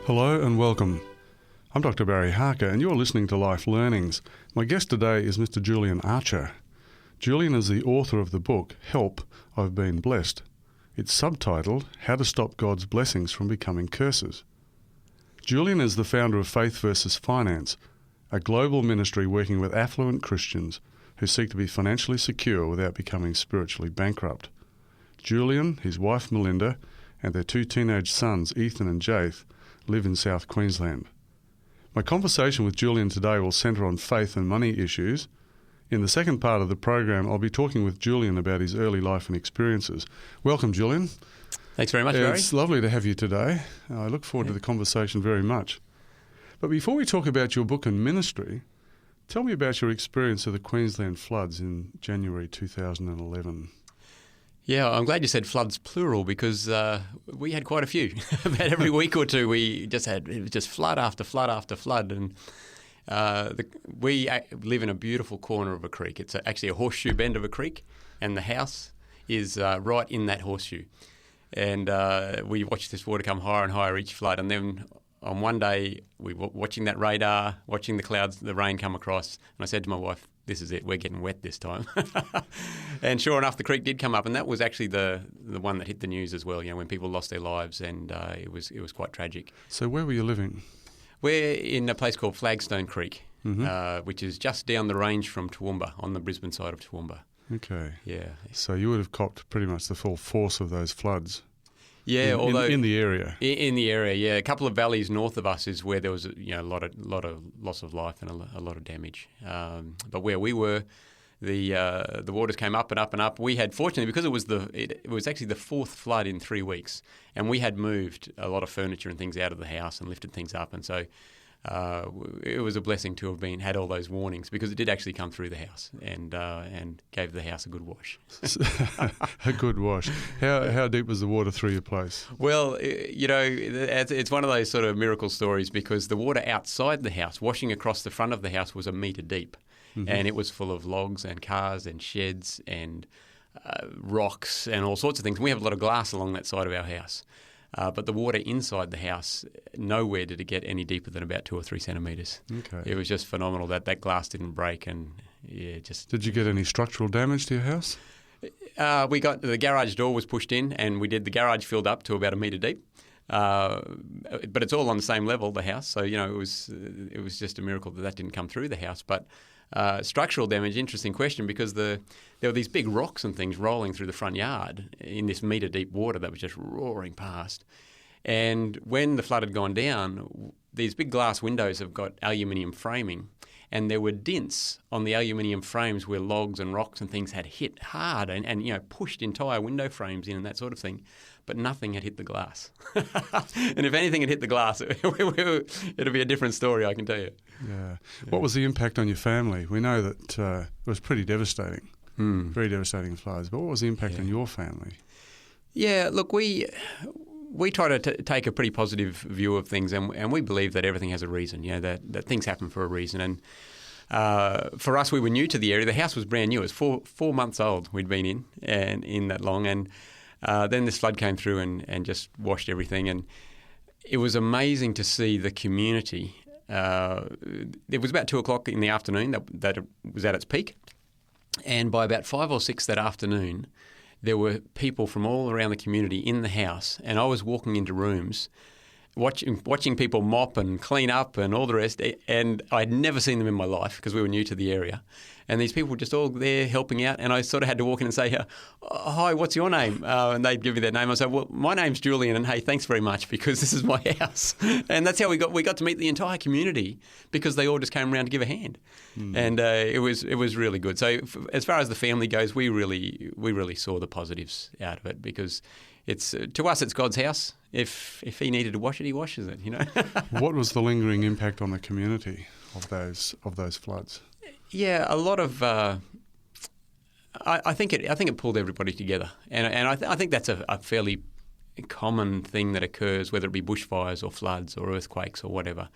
Hello and welcome. I'm Dr. Barry Harker and you're listening to Life Learnings. My guest today is Mr. Julian Archer. Julian is the author of the book, Help, I've Been Blessed. It's subtitled, How to Stop God's Blessings from Becoming Curses. Julian is the founder of Faith vs. Finance, a global ministry working with affluent Christians who seek to be financially secure without becoming spiritually bankrupt. Julian, his wife Melinda, and their two teenage sons, Ethan and Jaith, live in South Queensland. My conversation with Julian today will centre on faith and money issues. In the second part of the program, I'll be talking with Julian about his early life and experiences. Welcome, Julian. Thanks very much, Barry. It's lovely to have you today. I look forward to the conversation very much. But before we talk about your book and ministry, tell me about your experience of the Queensland floods in January 2011. Yeah, I'm glad you said floods plural because we had quite a few. About every week or two we just had it was just flood after flood after flood. And we live in a beautiful corner of a creek. It's actually a horseshoe bend of a creek, and the house is right in that horseshoe. And we watched this water come higher and higher each flood. And then on one day we were watching that radar, watching the clouds, the rain come across, and I said to my wife, this is it, we're getting wet this time. And sure enough, the creek did come up, and that was actually the one that hit the news as well, you know, when people lost their lives, and it was quite tragic. So where were you living? We're in a place called Flagstone Creek, which is just down the range from Toowoomba, on the Brisbane side of Toowoomba. Okay. Yeah. So you would have copped pretty much the full force of those floods. Yeah, although in the area. In the area, yeah. A couple of valleys north of us is where there was a lot of loss of life and a lot of damage. But where we were, the waters came up and up and up. We had, fortunately, because it was actually the fourth flood in 3 weeks, and we had moved a lot of furniture and things out of the house and lifted things up, and so it was a blessing to have had all those warnings, because it did actually come through the house and gave the house a good wash. A good wash. How deep was the water through your place? Well, you know, it's one of those sort of miracle stories, because the water outside the house, washing across the front of the house, was a metre deep, and it was full of logs and cars and sheds and rocks and all sorts of things. And we have a lot of glass along that side of our house. But the water inside the house, nowhere did it get any deeper than about 2 or 3 centimetres. Okay. It was just phenomenal that glass didn't break, and just. Did you get any structural damage to your house? We got the garage door was pushed in, and the garage filled up to about 1 metre deep. But it's all on the same level, the house. So, you know, it was just a miracle that didn't come through the house. But structural damage, interesting question, because there were these big rocks and things rolling through the front yard in this metre deep water that was just roaring past. And when the flood had gone down, these big glass windows have got aluminium framing, and there were dints on the aluminium frames where logs and rocks and things had hit hard and you know, pushed entire window frames in and that sort of thing, but nothing had hit the glass. And if anything had hit the glass, it'd be a different story, I can tell you. Yeah. What was the impact on your family? We know that it was pretty devastating, very devastating floods, but what was the impact on your family? Yeah, look, we try to take a pretty positive view of things, and we believe that everything has a reason, you know, that things happen for a reason. And for us, we were new to the area. The house was brand new. It was four months old we'd been in that long. And then this flood came through and just washed everything. And it was amazing to see the community. It was about 2 o'clock in the afternoon that it was at its peak. And by about 5 or 6 that afternoon, there were people from all around the community in the house, and I was walking into rooms, watching people mop and clean up and all the rest, and I'd never seen them in my life because we were new to the area. And these people were just all there helping out, and I sort of had to walk in and say, hi, what's your name? And they'd give me their name. I said, well, my name's Julian, and hey, thanks very much, because this is my house. And that's how we got to meet the entire community, because they all just came around to give a hand. And it was really good. So as far as the family goes, we really saw the positives out of it, because it's to us, it's God's house. If he needed to wash it, he washes it, you know. What was the lingering impact on the community of those floods? Yeah, a lot of. I think it pulled everybody together, and I think that's a fairly common thing that occurs, whether it be bushfires or floods or earthquakes or whatever.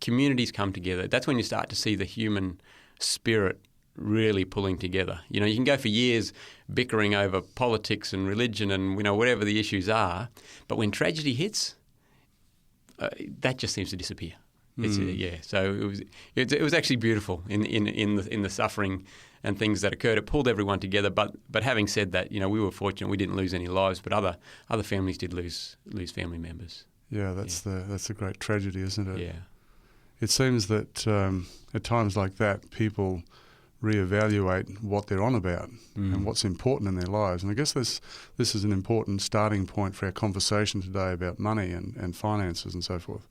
Communities come together. That's when you start to see the human spirit really pulling together. You know, you can go for years bickering over politics and religion and, you know, whatever the issues are, but when tragedy hits, that just seems to disappear. So it was actually beautiful in the suffering and things that occurred. It pulled everyone together. But having said that, we were fortunate. We didn't lose any lives, but other families did lose family members. Yeah, that's the great tragedy, isn't it? Yeah. It seems that at times like that, people reevaluate what they're on about and what's important in their lives. And I guess this is an important starting point for our conversation today about money and finances and so forth.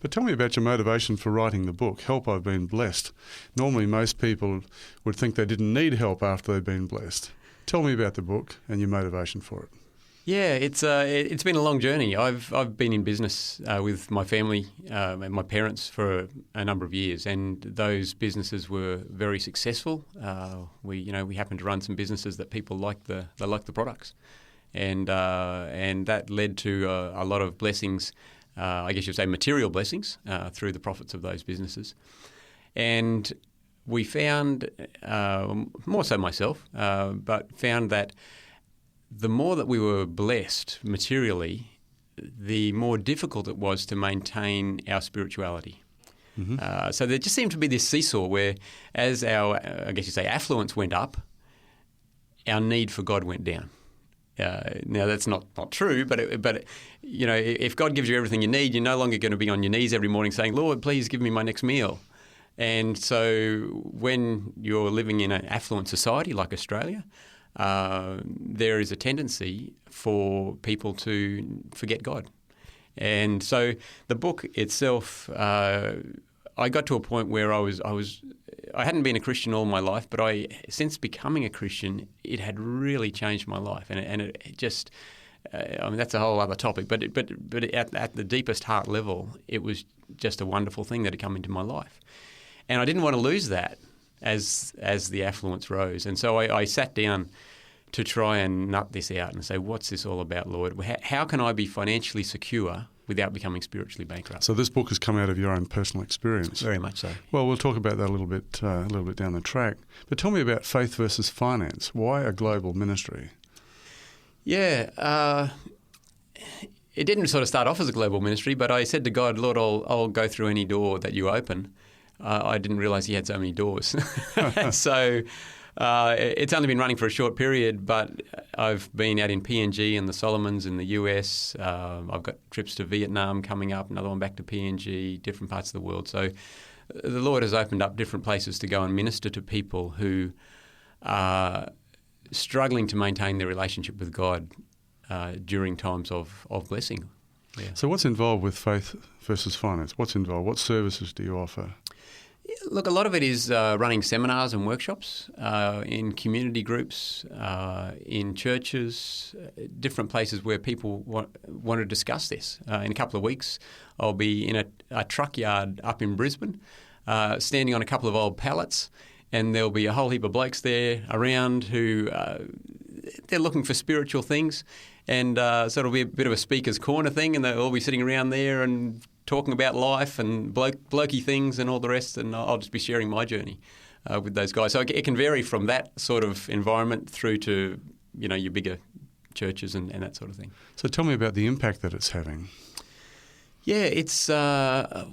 But tell me about your motivation for writing the book, Help, I've Been Blessed. Normally most people would think they didn't need help after they've been blessed. Tell me about the book and your motivation for it. Yeah, it's been a long journey. I've been in business with my family and my parents for a number of years, and those businesses were very successful. We happened to run some businesses that people liked the products, and that led to a lot of blessings. I guess you'd say material blessings through the profits of those businesses, and we found more so myself, but found that the more that we were blessed materially, the more difficult it was to maintain our spirituality. Mm-hmm. So there just seemed to be this seesaw where, as our, I guess you say, affluence went up, our need for God went down. Now that's not true, but if God gives you everything you need, you're no longer going to be on your knees every morning saying, "Lord, please give me my next meal." And so when you're living in an affluent society like Australia, there is a tendency for people to forget God. And so the book itself, I got to a point where I hadn't been a Christian all my life, but since becoming a Christian, it had really changed my life. And it just, that's a whole other topic, but at the deepest heart level, it was just a wonderful thing that had come into my life. And I didn't want to lose that as the affluence rose. And so I sat down to try and nut this out and say, what's this all about, Lord? How can I be financially secure without becoming spiritually bankrupt? So this book has come out of your own personal experience. Very much so. Well, we'll talk about that a little bit down the track. But tell me about faith versus finance. Why a global ministry? Yeah, it didn't sort of start off as a global ministry, but I said to God, Lord, I'll go through any door that you open. I didn't realise he had so many doors. So it's only been running for a short period, but I've been out in PNG and the Solomons in the US. I've got trips to Vietnam coming up, another one back to PNG, different parts of the world. So the Lord has opened up different places to go and minister to people who are struggling to maintain their relationship with God during times of blessing. Yeah. So what's involved with faith versus finance? What's involved? What services do you offer? Look, a lot of it is running seminars and workshops in community groups, in churches, different places where people want to discuss this. In a couple of weeks, I'll be in a truck yard up in Brisbane, standing on a couple of old pallets, and there'll be a whole heap of blokes there around who they're looking for spiritual things. And so it'll be a bit of a speaker's corner thing, and they'll all be sitting around there and talking about life and blokey things and all the rest, and I'll just be sharing my journey with those guys. So it can vary from that sort of environment through to, your bigger churches and that sort of thing. So tell me about the impact that it's having. Yeah, it's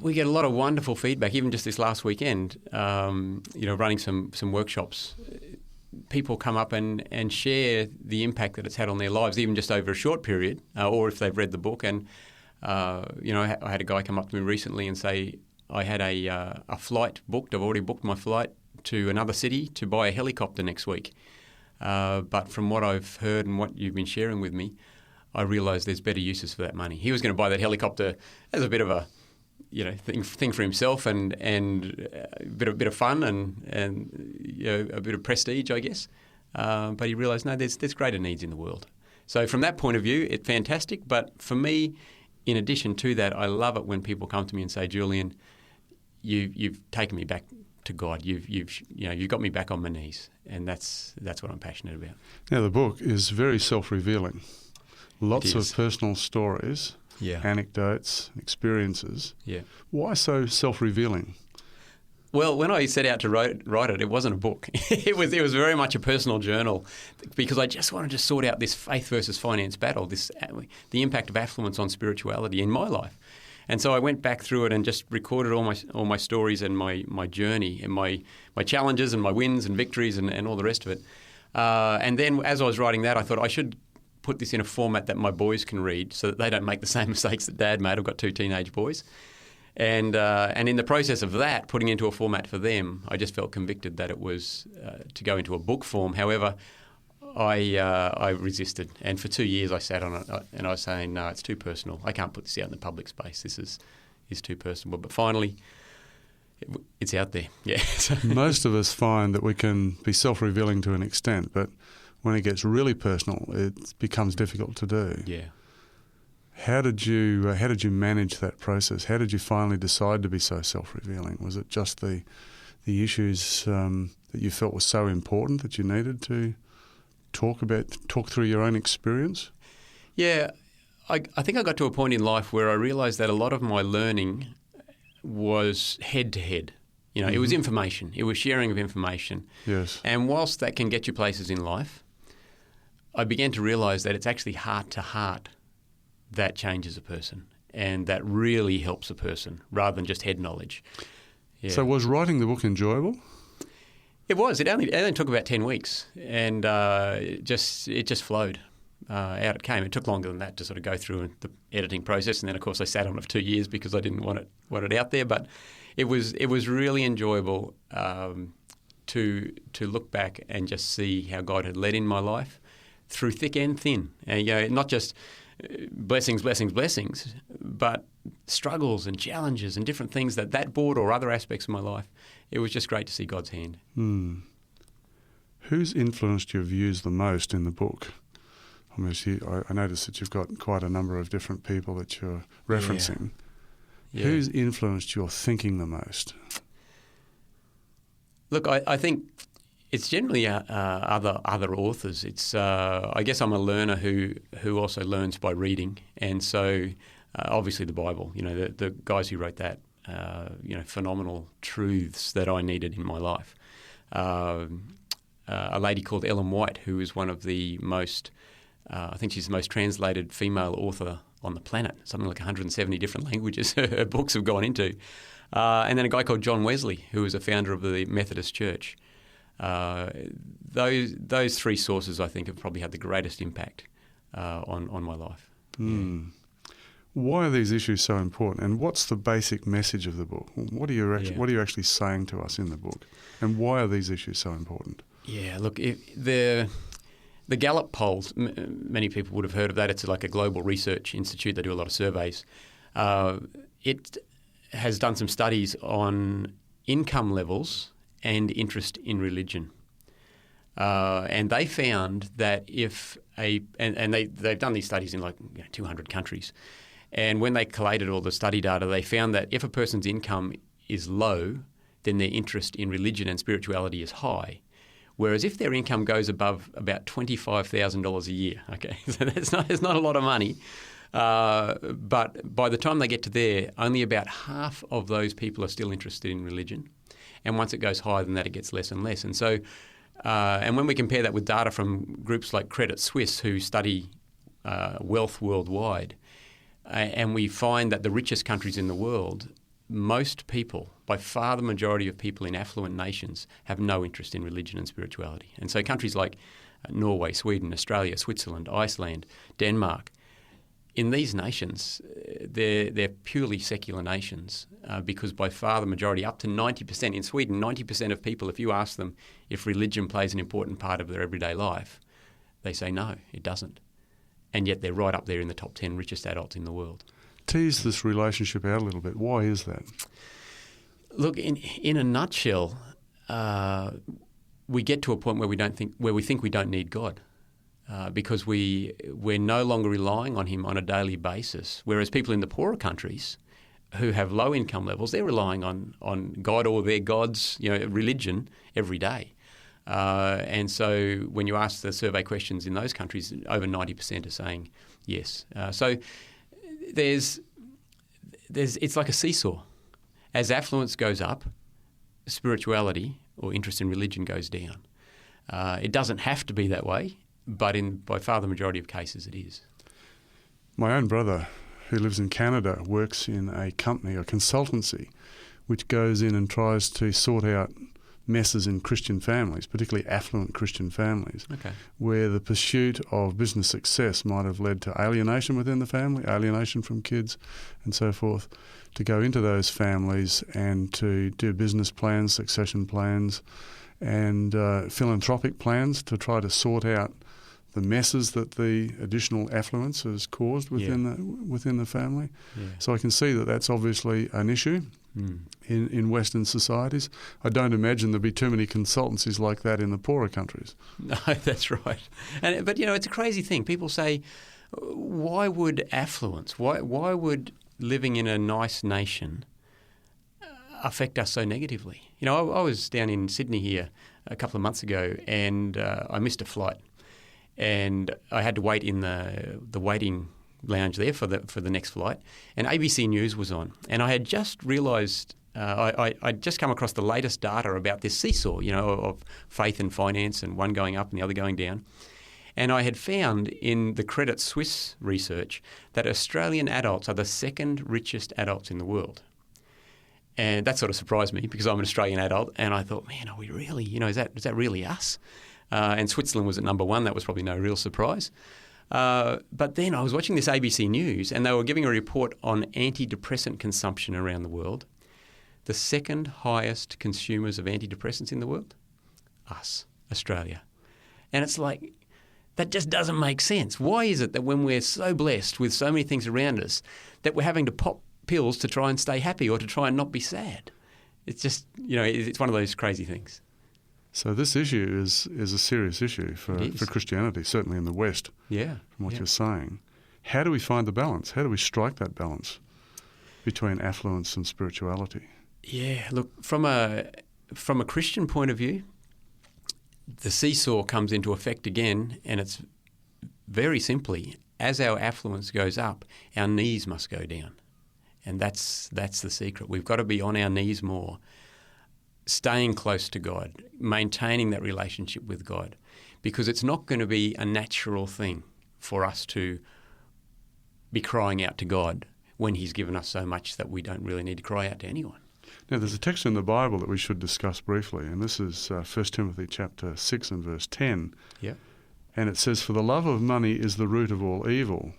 we get a lot of wonderful feedback, even just this last weekend, running some workshops. People come up and share the impact that it's had on their lives, even just over a short period, or if they've read the book. And I had a guy come up to me recently and say, I had a flight booked. I've already booked my flight to another city to buy a helicopter next week. But from what I've heard and what you've been sharing with me, I realised there's better uses for that money. He was going to buy that helicopter as a bit of a thing for himself and a bit of fun and a bit of prestige, I guess. But he realised, no, there's greater needs in the world. So from that point of view, it's fantastic. But for me, in addition to that, I love it when people come to me and say, Julian, you've taken me back to God. You've got me back on my knees, and that's what I'm passionate about. Now, the book is very self-revealing. Lots of personal stories, anecdotes, experiences. Yeah. Why so self-revealing? Well, when I set out to write it, it wasn't a book. It was very much a personal journal, because I just wanted to sort out this faith versus finance battle, the impact of affluence on spirituality in my life. And so I went back through it and just recorded all my stories and my journey and my challenges and my wins and victories and all the rest of it. And then as I was writing that, I thought I should put this in a format that my boys can read so that they don't make the same mistakes that Dad made. I've got 2 teenage boys. And in the process of that, putting into a format for them, I just felt convicted that it was to go into a book form. However, I resisted. And for 2 years I sat on it and I was saying, no, it's too personal. I can't put this out in the public space. This is too personal. But finally, it's out there. Yeah. Most of us find that we can be self-revealing to an extent, but when it gets really personal, it becomes difficult to do. Yeah. How did you manage that process? How did you finally decide to be so self-revealing? Was it just the issues that you felt were so important that you needed to talk through your own experience? Yeah, I think I got to a point in life where I realised that a lot of my learning was head to head. You know, It was information. It was sharing of information. Yes. And whilst that can get you places in life, I began to realise that it's actually heart to heart that changes a person and that really helps a person rather than just head knowledge. Yeah. So was writing the book enjoyable? It was. It only took about 10 weeks and it just flowed. Out it came. It took longer than that to sort of go through the editing process, and then of course I sat on it for 2 years because I didn't want it out there. But it was really enjoyable to look back and just see how God had led in my life through thick and thin, and not just blessings, but struggles and challenges and different things that brought or other aspects of my life. It was just great to see God's hand. Who's influenced your views the most in the book? I noticed that you've got quite a number of different people that you're referencing. Yeah. Who's influenced your thinking the most? Look, I think it's generally other authors. It's I guess I'm a learner who also learns by reading, and so obviously the Bible. The guys who wrote that, phenomenal truths that I needed in my life. A lady called Ellen White, who is one of the most I think she's the most translated female author on the planet, something like 170 different languages her books have gone into. And then a guy called John Wesley, who was a founder of the Methodist Church. Those 3 sources, I think, have probably had the greatest impact on my life. Yeah. Why are these issues so important? And what's the basic message of the book? What are you actually saying to us in the book? And why are these issues so important? Yeah, look, the Gallup polls, many people would have heard of that. It's like a global research institute. They do a lot of surveys. It has done some studies on income levels and interest in religion. And they found that they've done these studies in 200 countries. And when they collated all the study data, they found that if a person's income is low, then their interest in religion and spirituality is high. Whereas if their income goes above about $25,000 a year, okay, so it's not a lot of money, but by the time they get to there, only about half of those people are still interested in religion. And once it goes higher than that, it gets less and less. And so, and when we compare that with data from groups like Credit Suisse, who study wealth worldwide, and we find that the richest countries in the world, most people, by far the majority of people in affluent nations, have no interest in religion and spirituality. And so countries like Norway, Sweden, Australia, Switzerland, Iceland, Denmark, in these nations, they're purely secular nations because by far the majority, up to 90%, in Sweden, 90% of people, if you ask them if religion plays an important part of their everyday life, they say no, it doesn't. And yet they're right up there in the top 10 richest adults in the world. Tease this relationship out a little bit. Why is that? Look, in a nutshell, we get to a point where we think we don't need God because we're no longer relying on Him on a daily basis. Whereas people in the poorer countries who have low income levels, they're relying on God or their gods, religion every day. And so when you ask the survey questions in those countries, over 90% are saying yes. So it's like a seesaw. As affluence goes up, spirituality or interest in religion goes down. It doesn't have to be that way, but by far the majority of cases it is. My own brother who lives in Canada, works in a company, a consultancy, which goes in and tries to sort out messes in Christian families, particularly affluent Christian families, where the pursuit of business success might have led to alienation within the family, alienation from kids and so forth, to go into those families and to do business plans, succession plans, and philanthropic plans to try to sort out the messes that the additional affluence has caused within the family. Yeah. So I can see that that's obviously an issue in Western societies. I don't imagine there'll be too many consultancies like that in the poorer countries. No, that's right. But it's a crazy thing. People say, why would affluence, why would living in a nice nation affect us so negatively? I was down in Sydney here a couple of months ago, and I missed a flight, and I had to wait in the waiting lounge there for the next flight, and ABC News was on, and I had just realised I'd just come across the latest data about this seesaw, of faith and finance, and one going up and the other going down. And I had found in the Credit Suisse research that Australian adults are the second richest adults in the world. And that sort of surprised me because I'm an Australian adult, and I thought, man, are we really, is that really us? And Switzerland was at number one. That was probably no real surprise. But then I was watching this ABC News, and they were giving a report on antidepressant consumption around the world. The second highest consumers of antidepressants in the world? Us, Australia. And it's like, that just doesn't make sense. Why is it that when we're so blessed with so many things around us that we're having to pop pills to try and stay happy or to try and not be sad? It's just, it's one of those crazy things. So this issue is a serious issue for Christianity, certainly in the West, from what you're saying. How do we find the balance? How do we strike that balance between affluence and spirituality? Yeah, look, from a Christian point of view, the seesaw comes into effect again, and it's very simply, as our affluence goes up, our knees must go down. And that's the secret. We've got to be on our knees more, staying close to God, maintaining that relationship with God, because it's not going to be a natural thing for us to be crying out to God when He's given us so much that we don't really need to cry out to anyone. Now, there's a text in the Bible that we should discuss briefly, and this is 1 Timothy chapter 6 and verse 10. Yeah. And it says, "For the love of money is the root of all evil,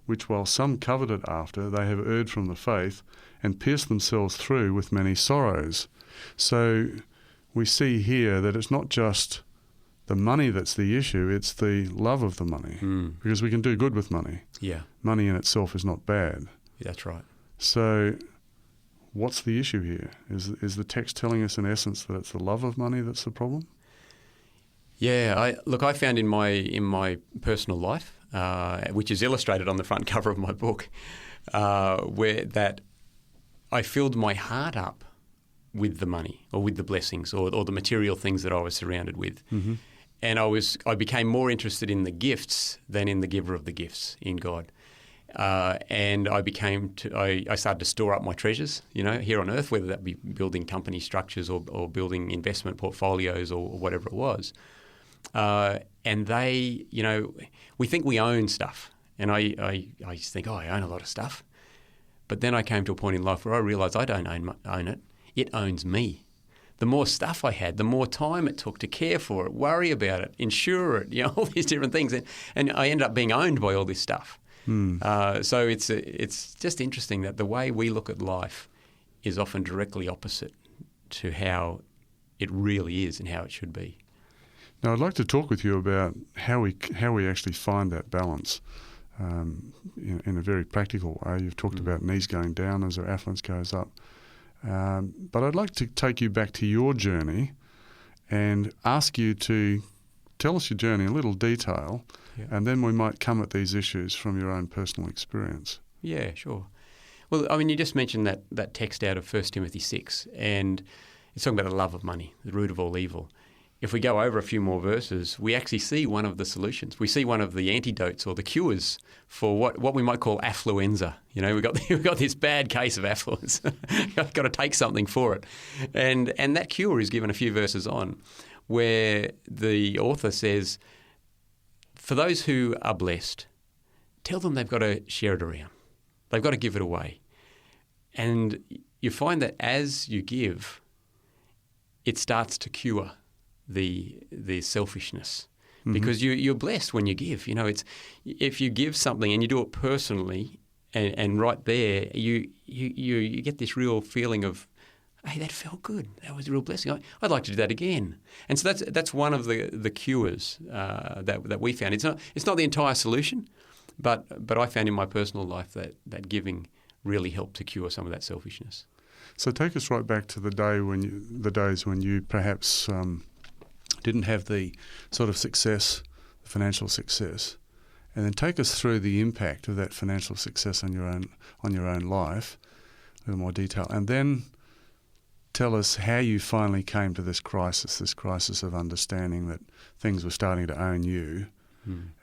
which while some coveted after, they have erred from the faith and pierced themselves through with many sorrows." So we see here that it's not just the money that's the issue, it's the love of the money, because we can do good with money. Yeah. Money in itself is not bad. Yeah, that's right. So what's the issue here? Is the text telling us in essence that it's the love of money that's the problem? Yeah, I found in my personal life, which is illustrated on the front cover of my book, where that I filled my heart up with the money or with the blessings or the material things that I was surrounded with. Mm-hmm. And I became more interested in the gifts than in the giver of the gifts, in God. And I started to store up my treasures, here on earth, whether that be building company structures or building investment portfolios or whatever it was. And they, we think we own stuff. And I used to think, I own a lot of stuff. But then I came to a point in life where I realised I don't own it. It owns me. The more stuff I had, the more time it took to care for it, worry about it, insure it, all these different things. And I ended up being owned by all this stuff. So it's just interesting that the way we look at life is often directly opposite to how it really is and how it should be. Now, I'd like to talk with you about how we actually find that balance in a very practical way. You've talked about knees going down as our affluence goes up. But I'd like to take you back to your journey and ask you to tell us your journey in a little detail, and then we might come at these issues from your own personal experience. Yeah, sure. Well, you just mentioned that text out of 1 Timothy 6, and it's talking about the love of money, the root of all evil. If we go over a few more verses, we actually see one of the solutions. We see one of the antidotes or the cures for what we might call affluenza. We've got this bad case of affluence. I've got to take something for it. And that cure is given a few verses on, where the author says, for those who are blessed, tell them they've got to share it around. They've got to give it away. And you find that as you give, it starts to cure the selfishness. Because you're blessed when you give. It's if you give something and you do it personally, and right there you get this real feeling of, hey, that felt good. That was a real blessing. I'd like to do that again. And so that's one of the cures that we found. It's not the entire solution, but I found in my personal life that giving really helped to cure some of that selfishness. So take us right back to the days when you perhaps didn't have the sort of success, the financial success, and then take us through the impact of that financial success on your own life, a little more detail, and then tell us how you finally came to this crisis of understanding that things were starting to own you,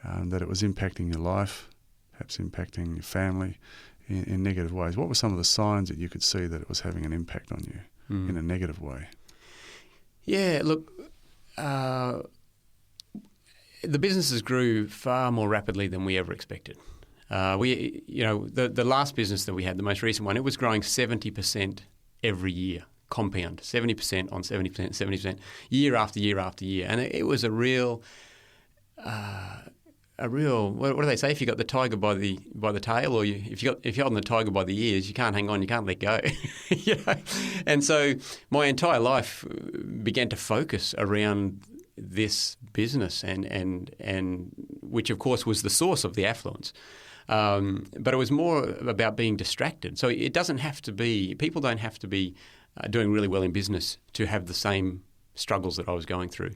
that it was impacting your life, perhaps impacting your family in negative ways. What were some of the signs that you could see that it was having an impact on you in a negative way? Yeah, look, the businesses grew far more rapidly than we ever expected. The last business that we had, the most recent one, it was growing 70% every year, compound, 70% on 70%, 70%, year after year after year. And it was a real, what do they say? If you got the tiger by the tail, or if you're holding the tiger by the ears, you can't hang on, you can't let go. And so my entire life began to focus around this business, and which of course was the source of the affluence. But it was more about being distracted. So it doesn't have to be, people don't have to be doing really well in business to have the same struggles that I was going through.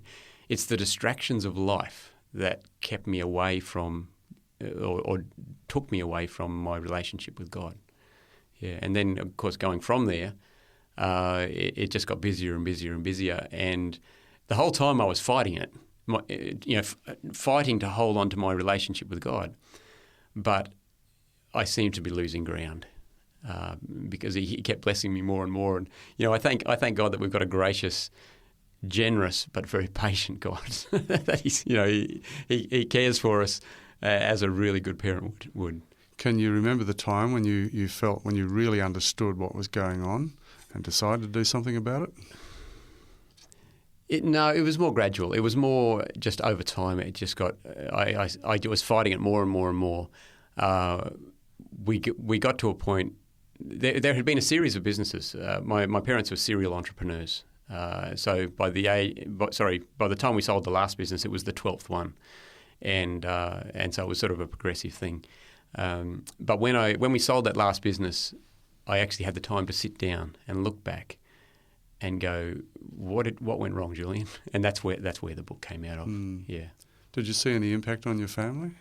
It's the distractions of life that kept me away from, or took me away from my relationship with God. Yeah, and then of course going from there, it just got busier and busier and busier, and the whole time I was fighting it, fighting to hold on to my relationship with God, but I seemed to be losing ground because He kept blessing me more and more. And I thank God that we've got a gracious, generous but very patient God. That He cares for us as a really good parent would. Can you remember the time when you felt, when you really understood what was going on and decided to do something about it? No, it was more gradual. It was more just over time. It just got. I was fighting it more and more and more. We got to a point. There had been a series of businesses. My parents were serial entrepreneurs. So by the time we sold the last business, it was the 12th one, and so it was sort of a progressive thing. But when we sold that last business, I actually had the time to sit down and look back and go, what went wrong, Julian? And that's where the book came out of. Yeah. Did you see any impact on your family?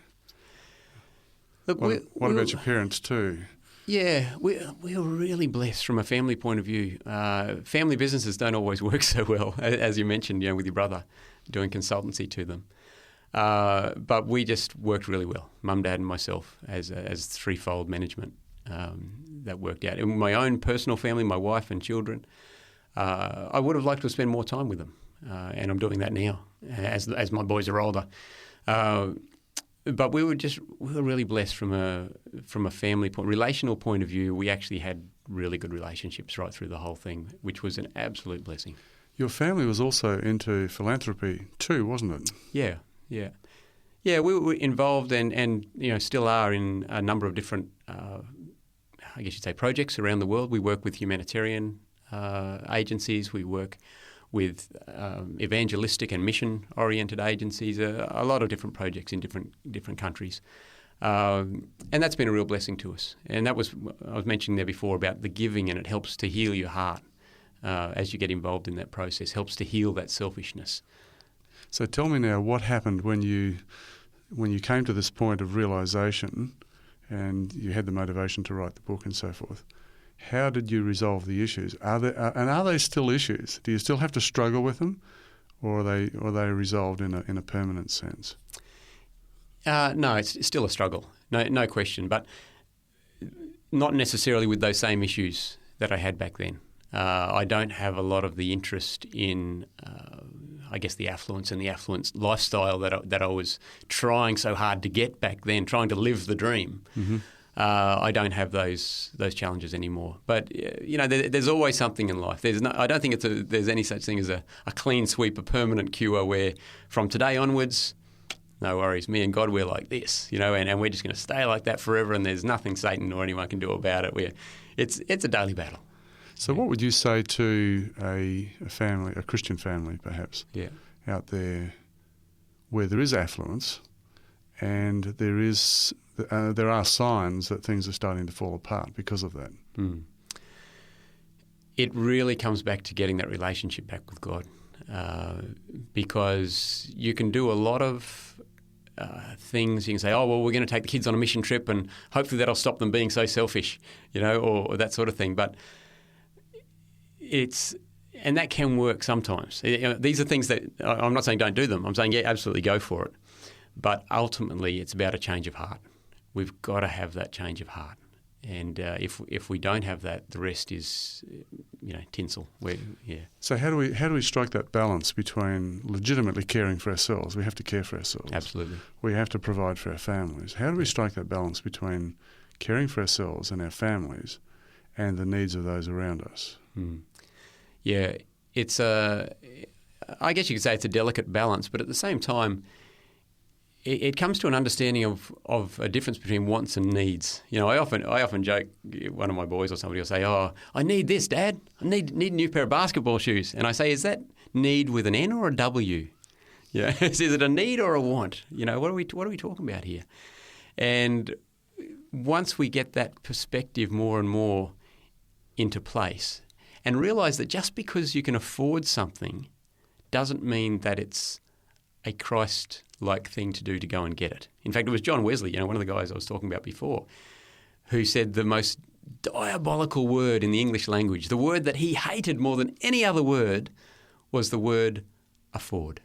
Look, what about your parents too? Yeah, we were really blessed from a family point of view. Family businesses don't always work so well, as you mentioned, with your brother doing consultancy to them. But we just worked really well, Mum, Dad, and myself, as threefold management. That worked out. In my own personal family, my wife and children, I would have liked to spend more time with them, and I'm doing that now as my boys are older. But we were really blessed from a family relational point of view. We actually had really good relationships right through the whole thing, which was an absolute blessing. Your family was also into philanthropy too, wasn't it? Yeah. We were involved and still are in a number of different, I guess you'd say, projects around the world. We work with humanitarian agencies. We work with evangelistic and mission-oriented agencies, a lot of different projects in different countries. And that's been a real blessing to us. And that was, I was mentioning there before about the giving, and it helps to heal your heart as you get involved in that process, helps to heal that selfishness. So tell me now, what happened when you came to this point of realisation and you had the motivation to write the book and so forth? How did you resolve the issues? Are they still issues? Do you still have to struggle with them, or are they resolved in a permanent sense? No, it's still a struggle, no question, but not necessarily with those same issues that I had back then. I don't have a lot of the interest in, I guess, the affluence and the affluence lifestyle that I was trying so hard to get back then, trying to live the dream. Mm-hmm. I don't have those challenges anymore. But there's always something in life. I don't think there's any such thing as a clean sweep, a permanent cure where from today onwards, no worries, me and God, we're like this, and we're just going to stay like that forever, and there's nothing Satan or anyone can do about it. It's a daily battle. So what would you say to a family, a Christian family perhaps, out there where there is affluence and there are signs that things are starting to fall apart because of that? It really comes back to getting that relationship back with God, because you can do a lot of things. You can say, oh, well, we're going to take the kids on a mission trip and hopefully that'll stop them being so selfish, or that sort of thing. But and that can work sometimes. These are things that I'm not saying don't do them. I'm saying, yeah, absolutely go for it. But ultimately, it's about a change of heart. We've got to have that change of heart. And if we don't have that, the rest is, tinsel. So how do we strike that balance between legitimately caring for ourselves? We have to care for ourselves. Absolutely. We have to provide for our families. How do we strike that balance between caring for ourselves and our families and the needs of those around us? Yeah, I guess you could say it's a delicate balance, but at the same time, it comes to an understanding of a difference between wants and needs. I often joke, one of my boys or somebody will say, oh, I need this, Dad. I need a new pair of basketball shoes. And I say, is that need with an N or a W? Is it a need or a want? What are we talking about here? And once we get that perspective more and more into place and realise that just because you can afford something doesn't mean that it's a Christ-like thing to do to go and get it. In fact, it was John Wesley, one of the guys I was talking about before, who said the most diabolical word in the English language, the word that he hated more than any other word, was the word afford.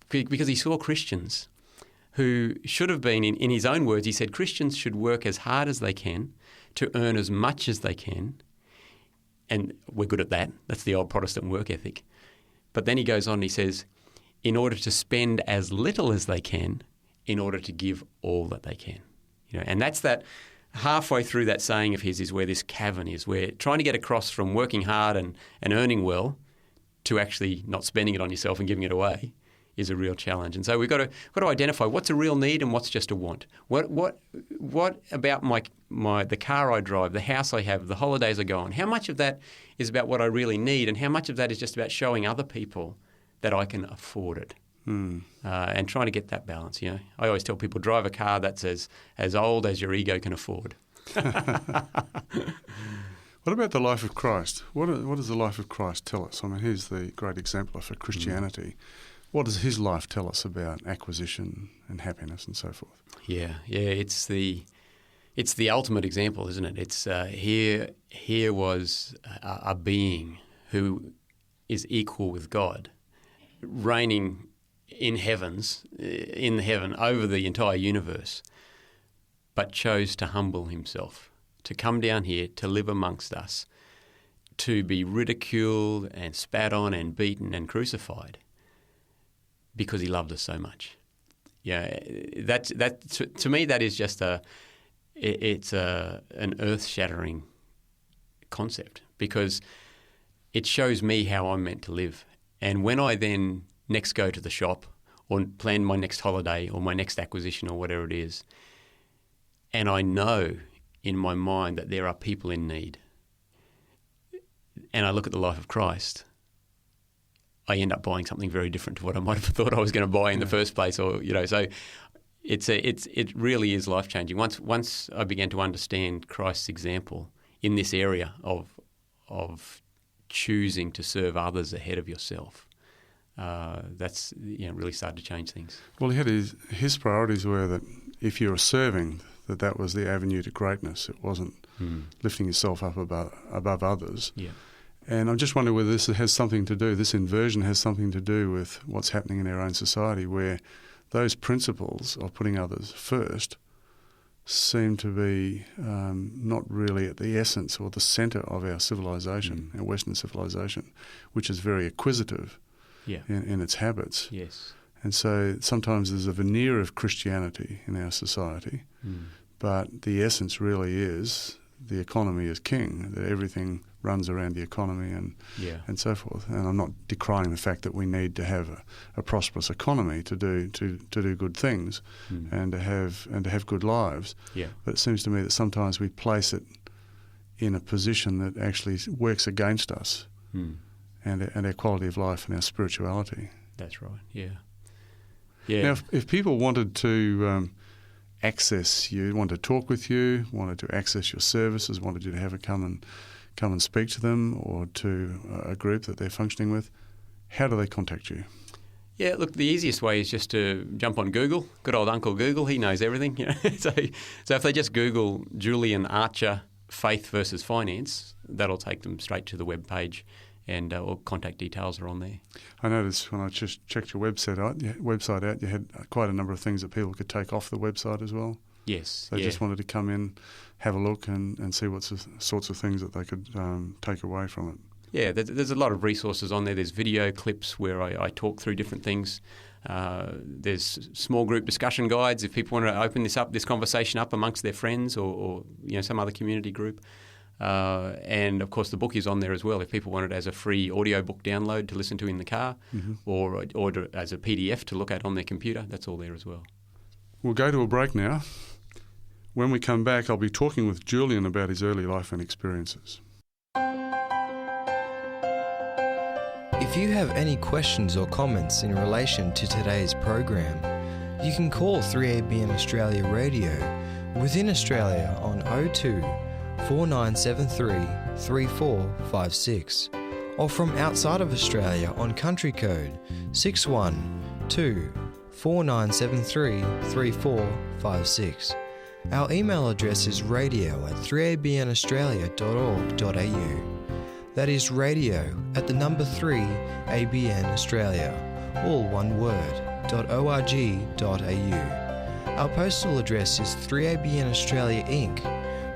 Because he saw Christians who should have been, in his own words, he said Christians should work as hard as they can to earn as much as they can. And we're good at that. That's the old Protestant work ethic. But then he goes on and he says, in order to spend as little as they can, in order to give all that they can. And that's that halfway through that saying of his is where this cavern is, where trying to get across from working hard and earning well to actually not spending it on yourself and giving it away is a real challenge. And so we've got to identify what's a real need and what's just a want. What about the car I drive, the house I have, the holidays I go on? How much of that is about what I really need, and how much of that is just about showing other people that I can afford it? And trying to get that balance. I always tell people, drive a car that's as old as your ego can afford. What about the life of Christ? What does the life of Christ tell us? I mean, here's the great exemplar for Christianity. What does his life tell us about acquisition and happiness and so forth? Yeah, it's the ultimate example, isn't it? It's here was a being who is equal with God, reigning in heaven over the entire universe, but chose to humble himself, to come down here, to live amongst us, to be ridiculed and spat on and beaten and crucified because he loved us so much. To me that is just an earth-shattering concept, because it shows me how I'm meant to live. And when I then next go to the shop or plan my next holiday or my next acquisition or whatever it is, and I know in my mind that there are people in need, and I look at the life of Christ, I end up buying something very different to what I might have thought I was going to buy in the first place. Or so it really is life-changing. Once I began to understand Christ's example in this area of choosing to serve others ahead of yourself, that's really started to change things. Well, he had his priorities were that if you were serving, that was the avenue to greatness. It wasn't lifting yourself up above others. Yeah. And I'm just wondering whether this inversion has something to do with what's happening in our own society, where those principles of putting others first seem to be not really at the essence or the centre of our civilization, our Western civilization, which is very acquisitive in its habits. Yes. And so sometimes there's a veneer of Christianity in our society, But the essence really is the economy is king, that everything runs around the economy and so forth. And I'm not decrying the fact that we need to have a prosperous economy to do good things and to have good lives. Yeah. But it seems to me that sometimes we place it in a position that actually works against us and our quality of life and our spirituality. That's right. Yeah. Yeah. Now, if people wanted to access you, wanted to talk with you, wanted to access your services, wanted you to have a come and speak to them or to a group that they're functioning with, how do they contact you? Yeah, look, the easiest way is just to jump on Google. Good old Uncle Google, he knows everything. You know? So if they just Google Julian Archer, Faith versus Finance, that'll take them straight to the web page, and all contact details are on there. I noticed when I just checked your website out, you had quite a number of things that people could take off the website as well. Yes. They just wanted to come in, have a look and see what sorts of things that they could take away from it. Yeah, there's a lot of resources on there. There's video clips where I talk through different things. There's small group discussion guides if people want to open this conversation up amongst their friends or some other community group. And, of course, the book is on there as well. If people want it as a free audiobook download to listen to in the car or as a PDF to look at on their computer, that's all there as well. We'll go to a break now. When we come back, I'll be talking with Julian about his early life and experiences. If you have any questions or comments in relation to today's program, you can call 3ABN Australia Radio within Australia on 02 4973 3456 or from outside of Australia on country code 612 4973 3456. Our email address is radio@3abnaustralia.org.au. That is radio at the number 3 ABN Australia, all one word, .org.au. Our postal address is 3ABN Australia Inc.,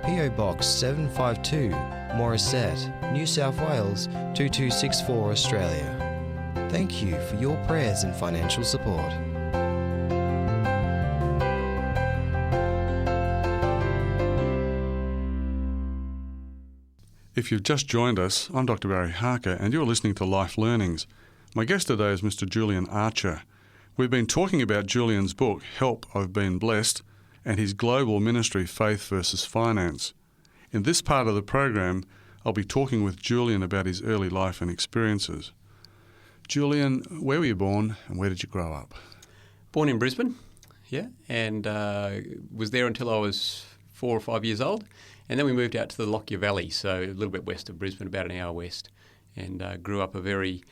PO Box 752, Morisset, New South Wales 2264 Australia. Thank you for your prayers and financial support. If you've just joined us, I'm Dr. Barry Harker and you're listening to Life Learnings. My guest today is Mr. Julian Archer. We've been talking about Julian's book, Help, I've Been Blessed, and his global ministry, Faith versus Finance. In this part of the program, I'll be talking with Julian about his early life and experiences. Julian, where were you born and where did you grow up? Born in Brisbane, and was there until I was 4 or 5 years old. And then we moved out to the Lockyer Valley, so a little bit west of Brisbane, about an hour west, and grew up a very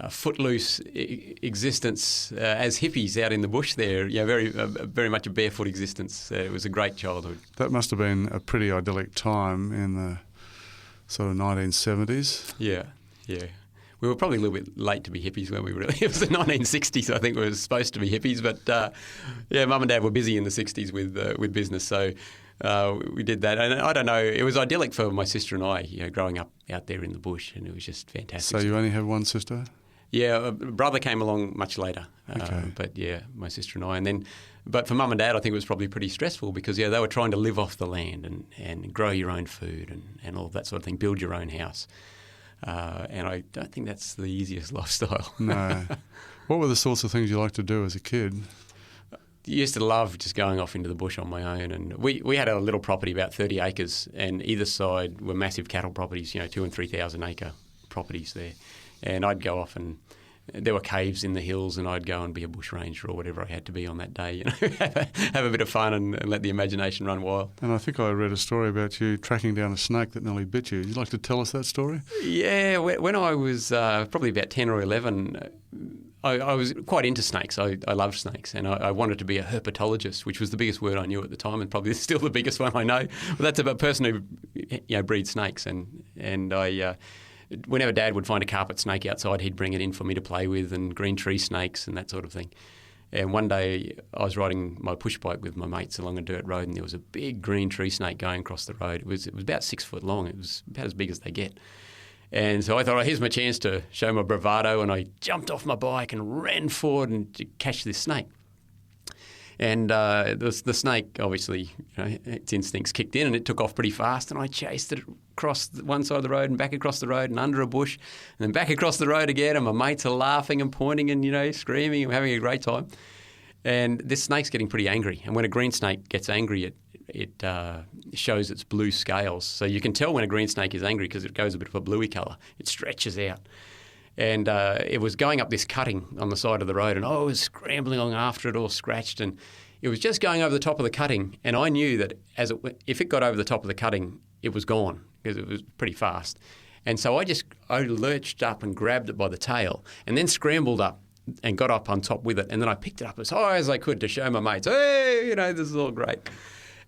footloose existence as hippies out in the bush there. Very much a barefoot existence. It was a great childhood. That must have been a pretty idyllic time in the sort of 1970s. Yeah. We were probably a little bit late to be hippies when we really. It was the 1960s, I think, we were supposed to be hippies, but Mum and Dad were busy in the 60s with business, so. We did that, and I don't know, it was idyllic for my sister and I, growing up out there in the bush, and it was just fantastic. So you only have one sister? Yeah, a brother came along much later, okay. But my sister and I, but for Mum and Dad, I think it was probably pretty stressful because they were trying to live off the land and grow your own food and all that sort of thing, build your own house, and I don't think that's the easiest lifestyle. No. What were the sorts of things you liked to do as a kid? Used to love just going off into the bush on my own, and we had a little property, about 30 acres, and either side were massive cattle properties, 2,000 and 3,000 acre properties there, and I'd go off and there were caves in the hills, and I'd go and be a bush ranger or whatever I had to be on that day, have a bit of fun and let the imagination run wild. And I think I read a story about you tracking down a snake that nearly bit you. Would you like to tell us that story? Yeah, when I was probably about 10 or 11, I was quite into snakes. I loved snakes, and I wanted to be a herpetologist, which was the biggest word I knew at the time, and probably still the biggest one I know. But that's about a person who breeds snakes, and I. Whenever Dad would find a carpet snake outside, he'd bring it in for me to play with, and green tree snakes and that sort of thing. And one day I was riding my push bike with my mates along a dirt road, and there was a big green tree snake going across the road. It was about 6 foot long. It was about as big as they get. And so I thought, here's my chance to show my bravado, and I jumped off my bike and ran forward and to catch this snake. And the snake, obviously, its instincts kicked in and it took off pretty fast. And I chased it across one side of the road and back across the road and under a bush and then back across the road again. And my mates are laughing and pointing and, screaming and having a great time. And this snake's getting pretty angry. And when a green snake gets angry, it shows its blue scales. So you can tell when a green snake is angry because it goes a bit of a bluey colour. It stretches out. And it was going up this cutting on the side of the road, and I was scrambling along after it, all scratched. And it was just going over the top of the cutting, and I knew that if it got over the top of the cutting, it was gone because it was pretty fast. And so I lurched up and grabbed it by the tail and then scrambled up and got up on top with it. And then I picked it up as high as I could to show my mates, hey, this is all great.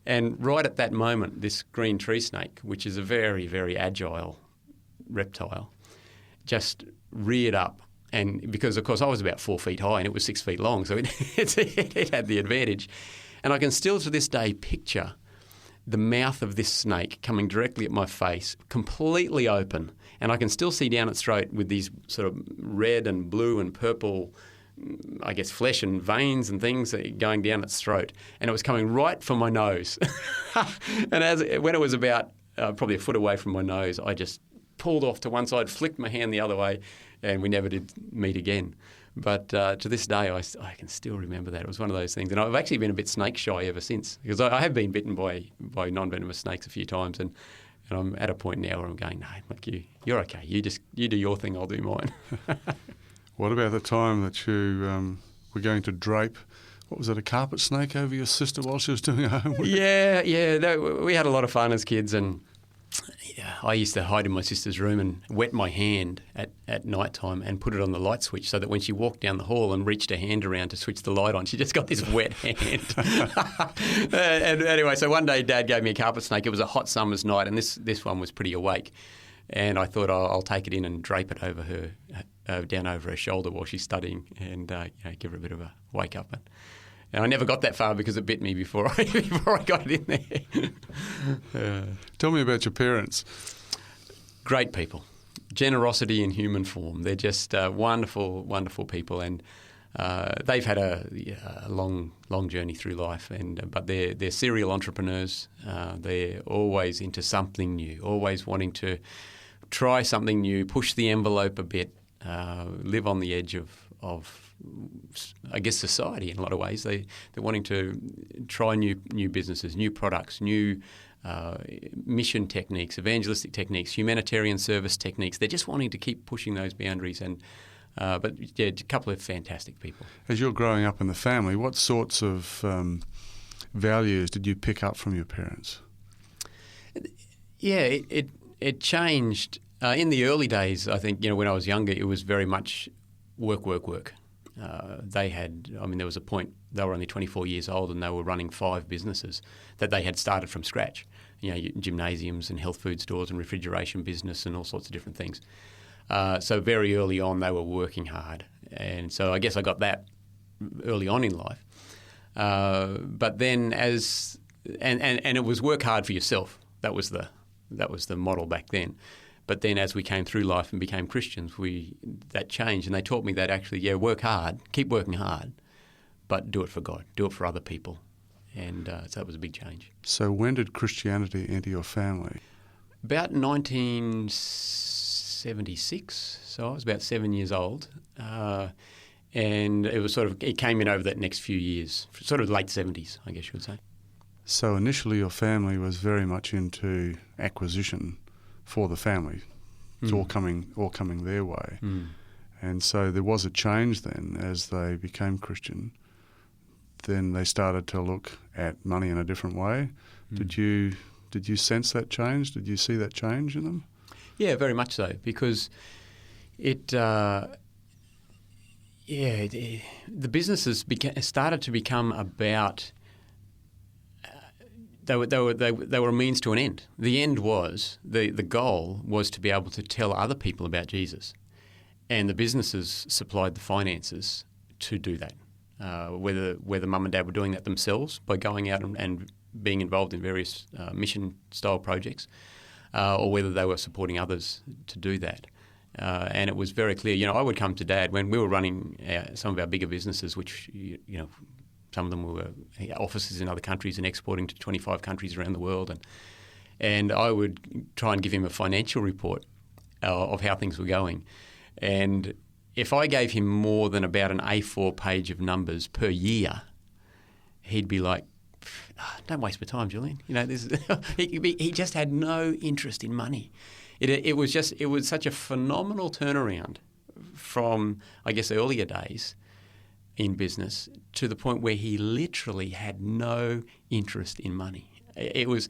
And right at that moment, this green tree snake, which is a very, very agile reptile, just reared up. And because, of course, I was about 4 feet high and it was 6 feet long, so it had the advantage. And I can still to this day picture the mouth of this snake coming directly at my face, completely open. And I can still see down its throat with these sort of red and blue and purple, I guess, flesh and veins and things going down its throat. And it was coming right for my nose. And when it was about probably a foot away from my nose, I just pulled off to one side, flicked my hand the other way, and we never did meet again. But to this day, I can still remember that. It was one of those things. And I've actually been a bit snake shy ever since, because I have been bitten by non-venomous snakes a few times, and I'm at a point now where I'm going, no, look, you're okay. You do your thing, I'll do mine. What about the time that you were going to drape, what was it, a carpet snake over your sister while she was doing her homework? Yeah. We had a lot of fun as kids, and I used to hide in my sister's room and wet my hand at night time and put it on the light switch so that when she walked down the hall and reached her hand around to switch the light on, she just got this wet hand. And anyway, so one day Dad gave me a carpet snake. It was a hot summer's night, and this one was pretty awake. And I thought I'll take it in and drape it over her, down over her shoulder while she's studying, and give her a bit of a wake up. And I never got that far because it bit me before I got it in there. Tell me about your parents. Great people. Generosity in human form. They're just wonderful, wonderful people, and they've had a long journey through life. But they're serial entrepreneurs. They're always into something new, always wanting to try something new, push the envelope a bit, live on the edge of I guess society in a lot of ways. They're wanting to try new businesses, new products, new mission techniques, evangelistic techniques, humanitarian service techniques. They're just wanting to keep pushing those boundaries. But a couple of fantastic people. As you're growing up in the family, what sorts of values did you pick up from your parents? Yeah, it changed. In the early days, I think, when I was younger, it was very much work. There was a point, they were only 24 years old and they were running 5 businesses that they had started from scratch. Gymnasiums and health food stores and refrigeration business and all sorts of different things. So very early on, they were working hard. And so I guess I got that early on in life. But then and it was work hard for yourself. That was the model back then. But then as we came through life and became Christians, that changed. And they taught me that actually, work hard, keep working hard, but do it for God, do it for other people. And so that was a big change. So when did Christianity enter your family? About 1976. So I was about 7 years old. And it was it came in over that next few years, sort of late 70s, I guess you would say. So initially your family was very much into acquisition for the family. It's all coming their way. And so there was a change then as they became Christian. Then they started to look at money in a different way. Did you sense that change? Did you see that change in them? Yeah, very much so, because the businesses started to become about. They were a means to an end. The end was, the goal was to be able to tell other people about Jesus. And the businesses supplied the finances to do that. Whether mum and dad were doing that themselves by going out and being involved in various mission-style projects, or whether they were supporting others to do that. And it was very clear. I would come to Dad when we were running some of our bigger businesses, which, Some of them were offices in other countries and exporting to 25 countries around the world. And I would try and give him a financial report of how things were going. And if I gave him more than about an A4 page of numbers per year, he'd be like, "Don't waste my time, Julian." He just had no interest in money. It was such a phenomenal turnaround from, I guess, earlier days in business to the point where he literally had no interest in money. It was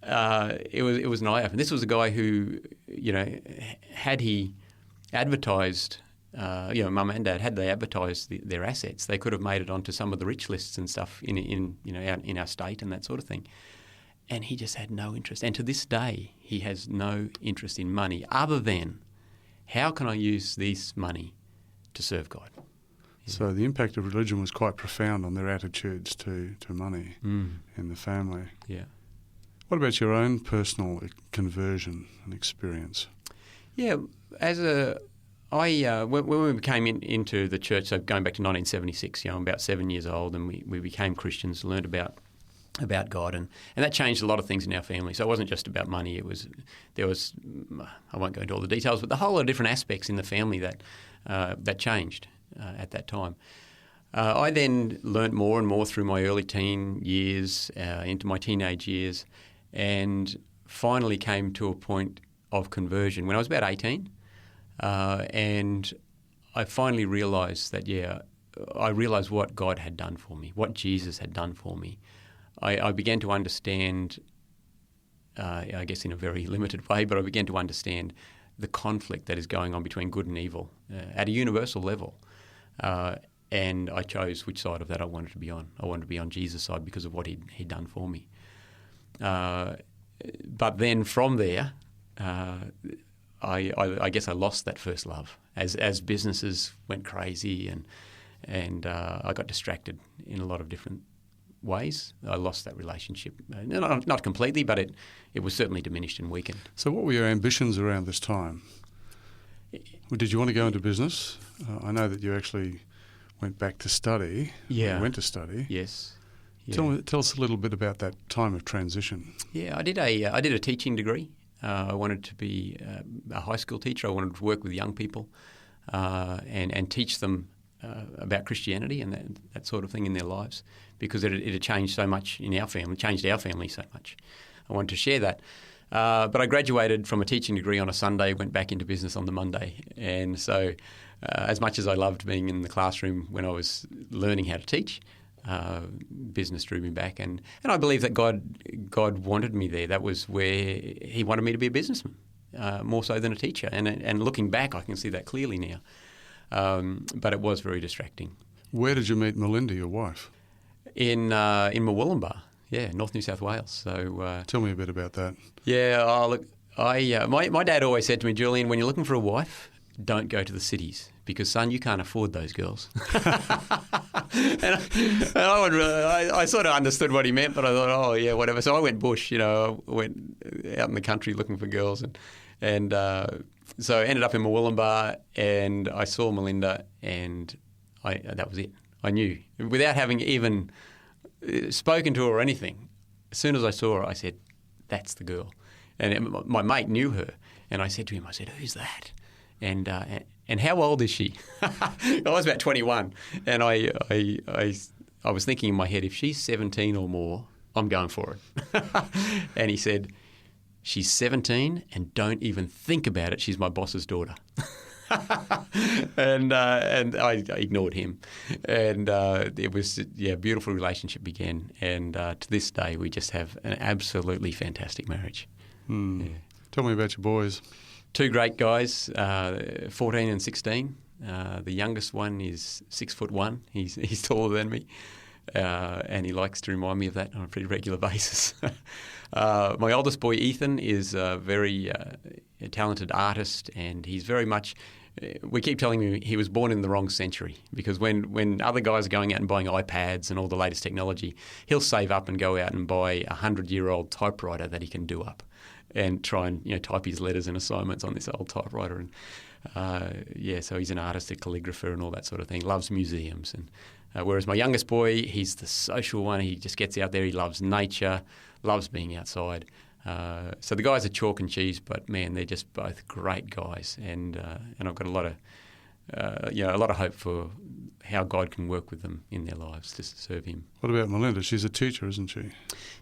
an eye opener. This was a guy who, had he advertised, Mum and Dad, had they advertised their assets, they could have made it onto some of the rich lists and stuff in our state and that sort of thing. And he just had no interest. And to this day, he has no interest in money other than, how can I use this money to serve God? So the impact of religion was quite profound on their attitudes to money in the family. Yeah. What about your own personal conversion and experience? Yeah, when we came into the church, so going back to 1976, I'm about 7 years old, and we became Christians, learned about God, and that changed a lot of things in our family. So it wasn't just about money. There was I won't go into all the details, but the whole lot of different aspects in the family that changed at that time. I then learnt more and more through my early teen years, into my teenage years, and finally came to a point of conversion when I was about 18. And I finally realised that, I realised what God had done for me, what Jesus had done for me. I began to understand, I guess in a very limited way, but I began to understand the conflict that is going on between good and evil at a universal level. And I chose which side of that I wanted to be on. I wanted to be on Jesus' side because of what he'd done for me. But then from there, I guess I lost that first love as businesses went crazy and I got distracted in a lot of different ways. I lost that relationship. Not completely, but it was certainly diminished and weakened. So what were your ambitions around this time? Did you want to go into business? I know that you actually went back to study. Yeah. You went to study. Yes. Yeah. Tell us a little bit about that time of transition. Yeah, I did a teaching degree. I wanted to be a high school teacher. I wanted to work with young people and teach them about Christianity and that sort of thing in their lives, because it had changed so much in our family, changed our family so much. I wanted to share that. But I graduated from a teaching degree on a Sunday, went back into business on the Monday. And so as much as I loved being in the classroom when I was learning how to teach, business drew me back. And I believe that God wanted me there. That was where he wanted me to be a businessman, more so than a teacher. And looking back, I can see that clearly now. But it was very distracting. Where did you meet Melinda, your wife? In Murwillumbah, North New South Wales. So tell me a bit about that. Yeah, look, my dad always said to me, Julian, when you're looking for a wife, don't go to the cities because, son, you can't afford those girls. I sort of understood what he meant, but I thought, oh yeah, whatever. So I went bush, I went out in the country looking for girls, and so I ended up in Murwillumbah, and I saw Melinda, and that was it. I knew, without having even spoken to her or anything. As soon as I saw her, I said, that's the girl. And my mate knew her, and I said to him, who's that? And how old is she? I was about 21, and I was thinking in my head, if she's 17 or more, I'm going for it. And he said, she's 17 and don't even think about it. She's my boss's daughter. and I ignored him. And it was, a beautiful relationship began. And to this day, we just have an absolutely fantastic marriage. Yeah. Tell me about your boys. Two great guys, 14 and 16. The youngest one is 6'1". He's taller than me. And he likes to remind me of that on a pretty regular basis. My oldest boy, Ethan, is a very talented artist, and he's very much... We keep telling him he was born in the wrong century, because when other guys are going out and buying iPads and all the latest technology, he'll save up and go out and buy a 100-year-old typewriter that he can do up and try and type his letters and assignments on this old typewriter. And so he's an artist, a calligrapher and all that sort of thing. Loves museums, Whereas my youngest boy, he's the social one. He just gets out there. He loves nature, loves being outside. So the guys are chalk and cheese, but man, they're just both great guys, and I've got a lot of hope for how God can work with them in their lives to serve Him. What about Melinda? She's a teacher, isn't she?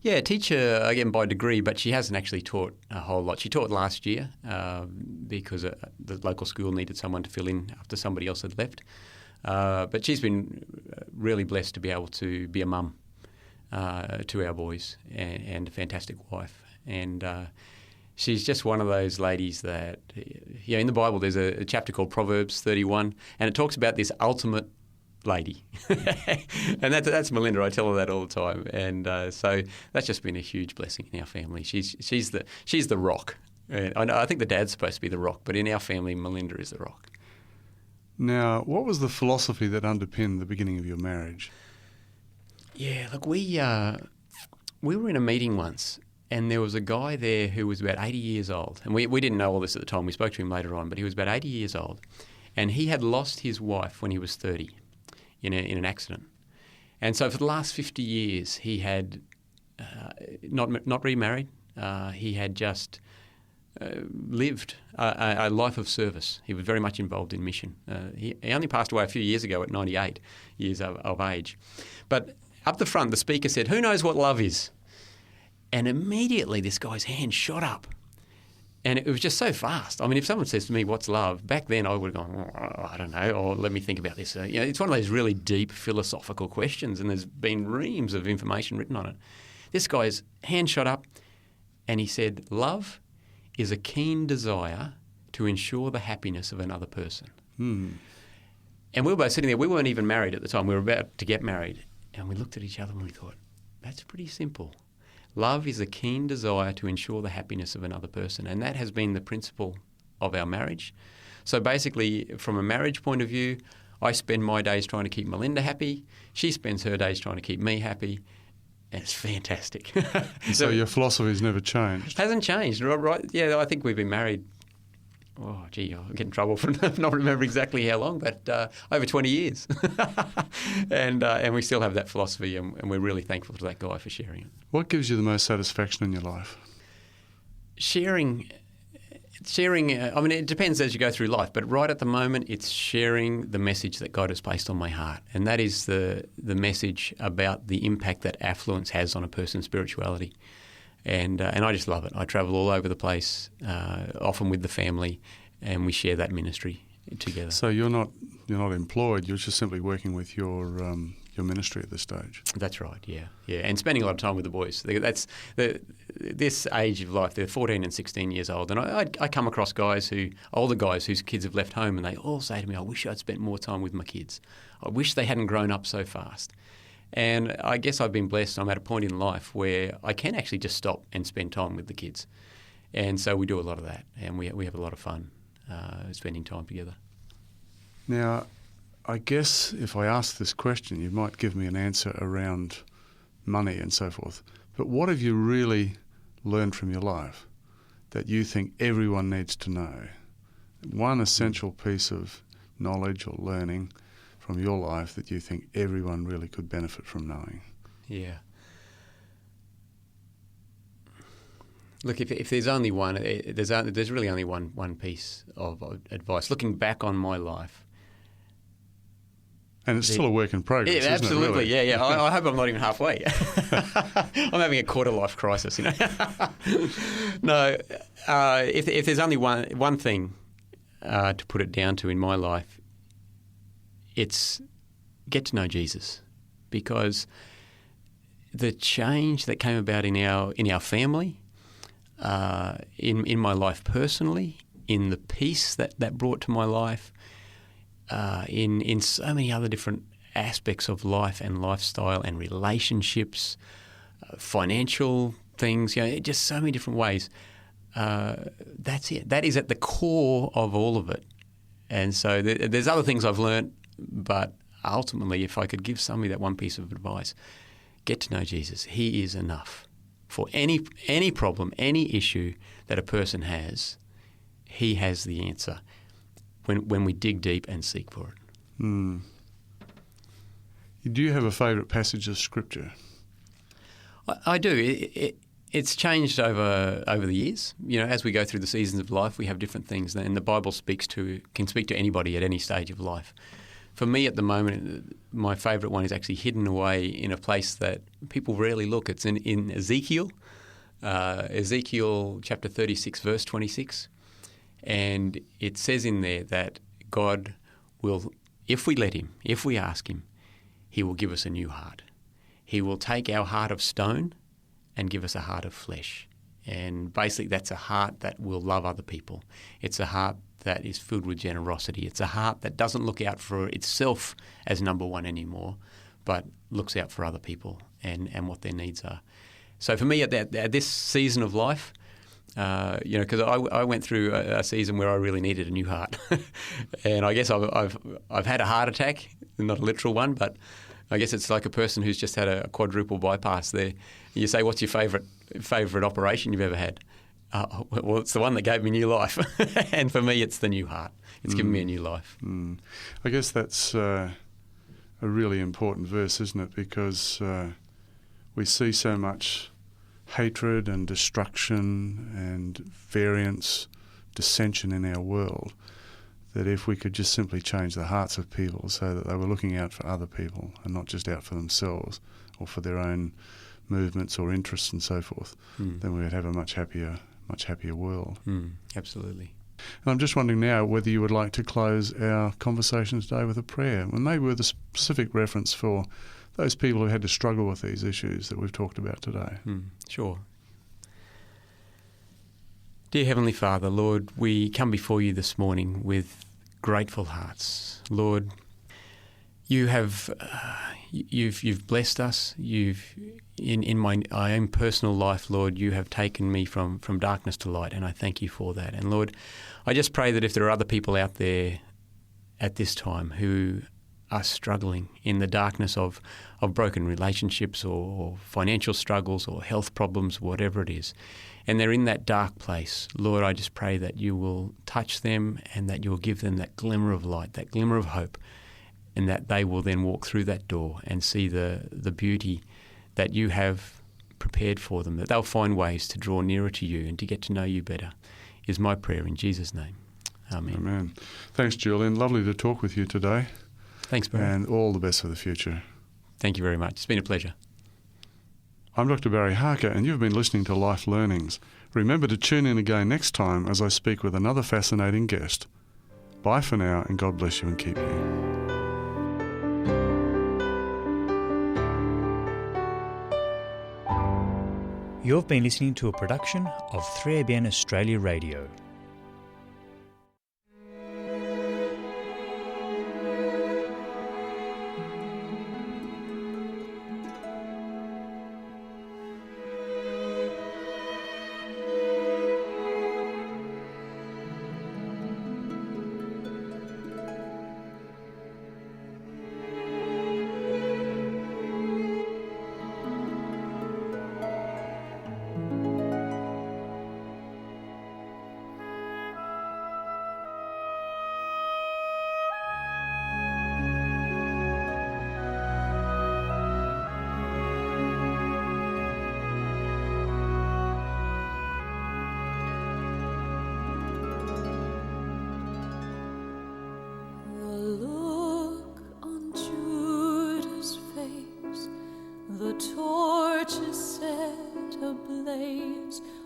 Yeah, teacher again by degree, but she hasn't actually taught a whole lot. She taught last year because the local school needed someone to fill in after somebody else had left. But she's been really blessed to be able to be a mum to our boys and a fantastic wife. And she's just one of those ladies that, in the Bible there's a chapter called Proverbs 31, and it talks about this ultimate lady. And that's Melinda. I tell her that all the time. And so that's just been a huge blessing in our family. She's the rock. And I think the dad's supposed to be the rock, but in our family, Melinda is the rock. Now, what was the philosophy that underpinned the beginning of your marriage? Yeah, look, we were in a meeting once, and there was a guy there who was about 80 years old. And we didn't know all this at the time. We spoke to him later on, but he was about 80 years old. And he had lost his wife when he was 30 in an accident. And so for the last 50 years, he had not remarried. He had just lived a life of service. He was very much involved in mission. He only passed away a few years ago at 98 years of age. But up the front, the speaker said, "Who knows what love is?" And immediately this guy's hand shot up. And it was just so fast. I mean, if someone says to me, "What's love?" back then I would have gone, "I don't know," or "Let me think about this." It's one of those really deep philosophical questions, and there's been reams of information written on it. This guy's hand shot up and he said, "Love is a keen desire to ensure the happiness of another person." And we were both sitting there. We weren't even married at the time. We were about to get married. And we looked at each other and we thought, that's pretty simple. Love is a keen desire to ensure the happiness of another person. And that has been the principle of our marriage. So basically, from a marriage point of view, I spend my days trying to keep Melinda happy. She spends her days trying to keep me happy. And it's fantastic. So your philosophy's never changed? Hasn't changed, right? Yeah, I think we've been married, I'll get in trouble for not remembering exactly how long, but over 20 years. And we still have that philosophy, and we're really thankful to that guy for sharing it. What gives you the most satisfaction in your life? Sharing, I mean, it depends as you go through life, but right at the moment, it's sharing the message that God has placed on my heart. And that is the message about the impact that affluence has on a person's spirituality. And I just love it. I travel all over the place, often with the family, and we share that ministry together. So you're not employed, you're just simply working with your ministry at this stage? That's right, yeah. And spending a lot of time with the boys. That's this age of life, they're 14 and 16 years old, and I come across older guys whose kids have left home, and they all say to me, "I wish I'd spent more time with my kids. I wish they hadn't grown up so fast." And I guess I've been blessed. I'm at a point in life where I can actually just stop and spend time with the kids. And so we do a lot of that, and we have a lot of fun spending time together. Now, I guess if I ask this question, you might give me an answer around money and so forth. But what have you really learned from your life that you think everyone needs to know? One essential piece of knowledge or learning from your life that you think everyone really could benefit from knowing? Yeah. Look, if there's only one, there's really only one piece of advice. Looking back on my life. And it's still a work in progress, yeah, isn't absolutely, it, really? yeah. I hope I'm not even halfway. I'm having a quarter-life crisis, No, if there's only one thing to put it down to in my life, it's get to know Jesus, because the change that came about in our family, in my life personally, in the peace that brought to my life, in so many other different aspects of life and lifestyle and relationships, financial things, just so many different ways. That's it. That is at the core of all of it. And so there's other things I've learned, but ultimately, if I could give somebody that one piece of advice, get to know Jesus. He is enough for any problem, any issue that a person has. He has the answer when we dig deep and seek for it. You Do you have a favourite passage of Scripture? I do. It's changed over the years. You know, as we go through the seasons of life, we have different things, and the Bible can speak to anybody at any stage of life. For me, at the moment, my favourite one is actually hidden away in a place that people rarely look. It's in Ezekiel, Ezekiel chapter 36, verse 26, and it says in there that God will, if we let Him, if we ask Him, He will give us a new heart. He will take our heart of stone and give us a heart of flesh. And basically that's a heart that will love other people. It's a heart that is filled with generosity. It's a heart that doesn't look out for itself as number one anymore, but looks out for other people and what their needs are. So for me, at this season of life, because I went through a season where I really needed a new heart, and I guess I've had a heart attack, not a literal one, but I guess it's like a person who's just had a quadruple bypass. There, you say, "What's your favourite operation you've ever had?" Well, it's the one that gave me new life, and for me, it's the new heart. It's given me a new life. I guess that's a really important verse, isn't it? Because we see so much hatred and destruction and variance, dissension in our world, that if we could just simply change the hearts of people so that they were looking out for other people and not just out for themselves or for their own movements or interests and so forth, then we would have a much happier world. Absolutely. And I'm just wondering now whether you would like to close our conversation today with a prayer, and maybe with a specific reference for those people who had to struggle with these issues that we've talked about today. Sure. Dear Heavenly Father, Lord, we come before you this morning with grateful hearts. Lord, you have you've blessed us. In my own personal life, Lord, you have taken me from darkness to light, and I thank you for that. And Lord, I just pray that if there are other people out there at this time who are struggling in the darkness of broken relationships or financial struggles or health problems, whatever it is, and they're in that dark place, Lord, I just pray that you will touch them and that you will give them that glimmer of light, that glimmer of hope, and that they will then walk through that door and see the beauty that you have prepared for them, that they'll find ways to draw nearer to you and to get to know you better, is my prayer in Jesus' name. Amen. Amen. Thanks, Julian. Lovely to talk with you today. Thanks, Barry. And all the best for the future. Thank you very much. It's been a pleasure. I'm Dr. Barry Harker, and you've been listening to Life Learnings. Remember to tune in again next time as I speak with another fascinating guest. Bye for now, and God bless you and keep you. You've been listening to a production of 3ABN Australia Radio.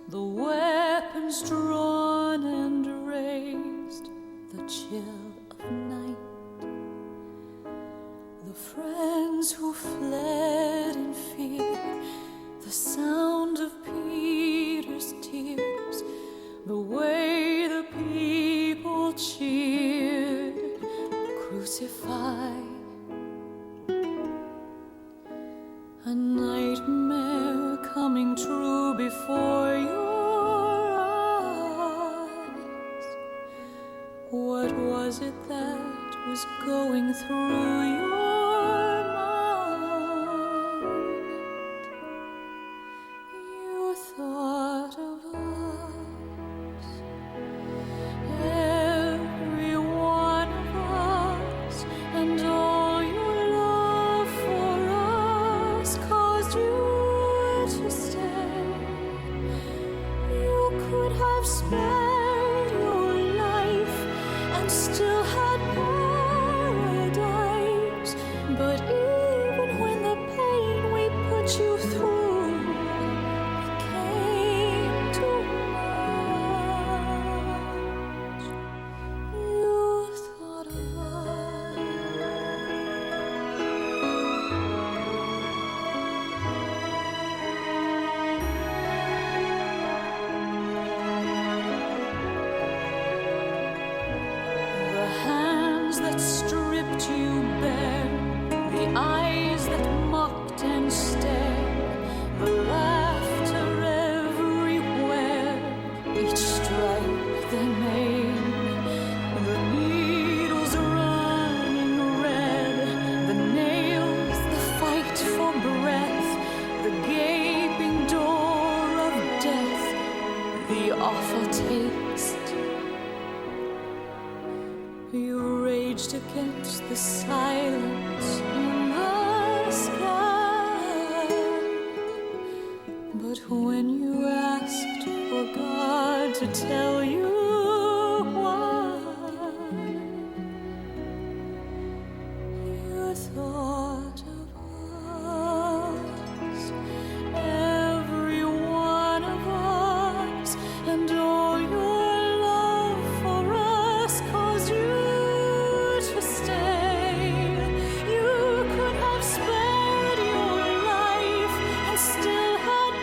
The weapons drawn and raised, the chill of night, the friends who fled in fear, the sound of Peter's tears, the way the people cheered, crucify. A nightmare coming true before your eyes. What was it that was going through your mind? You thought of us, every one of us, and all your love for You raged against the silence in the sky. But when you asked for God to tell you why, you thought of us, every one of us, and all your love for us caused you to stay. You could have spared your life and still had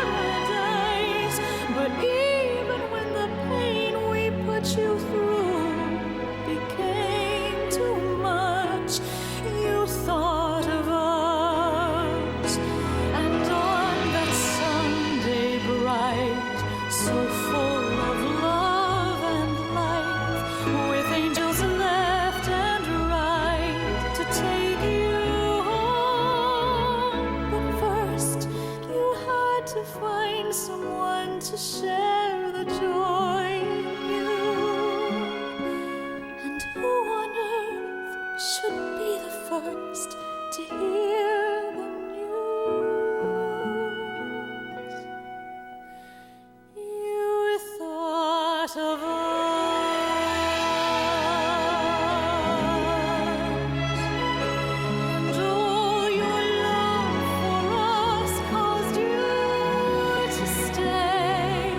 paradise. But even when the pain we put you through became too much, you thought of us. And on that Sunday bright, so full of love and life, with angels left and right to take you home. But first, you had to find someone to share the joy in you. And who on earth should be the first to hear the news? You thought of us, and all your love for us caused you to stay.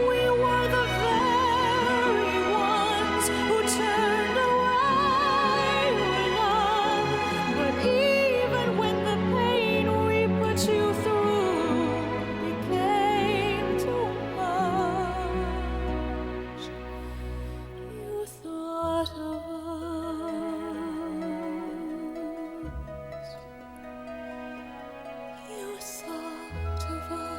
We were the very ones who turned away your love. But even when the pain we put you through became too much, you thought of us. You thought of us.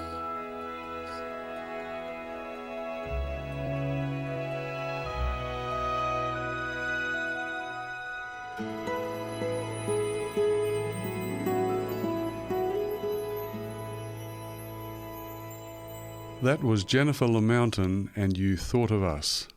That was Jennifer Lamountain and You Thought of Us.